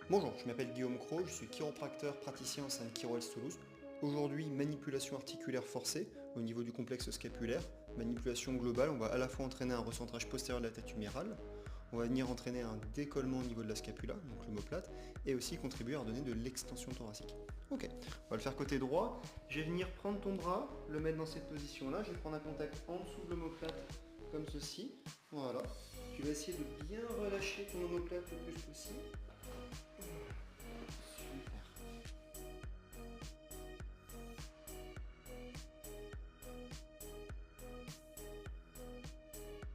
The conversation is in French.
Bonjour, je m'appelle Guillaume Cros, je suis chiropracteur praticien au sein de Chirohealth Toulouse. Aujourd'hui, manipulation articulaire forcée au niveau du complexe scapulaire, manipulation globale, on va à la fois entraîner un recentrage postérieur de la tête humérale, on va venir entraîner un décollement au niveau de la scapula, donc l'omoplate, et aussi contribuer à donner de l'extension thoracique. Ok, on va le faire côté droit. Je vais venir prendre ton bras, le mettre dans cette position-là, je vais prendre un contact en dessous de l'omoplate, comme ceci. Voilà. Tu vas essayer de bien relâcher ton omoplate le plus possible.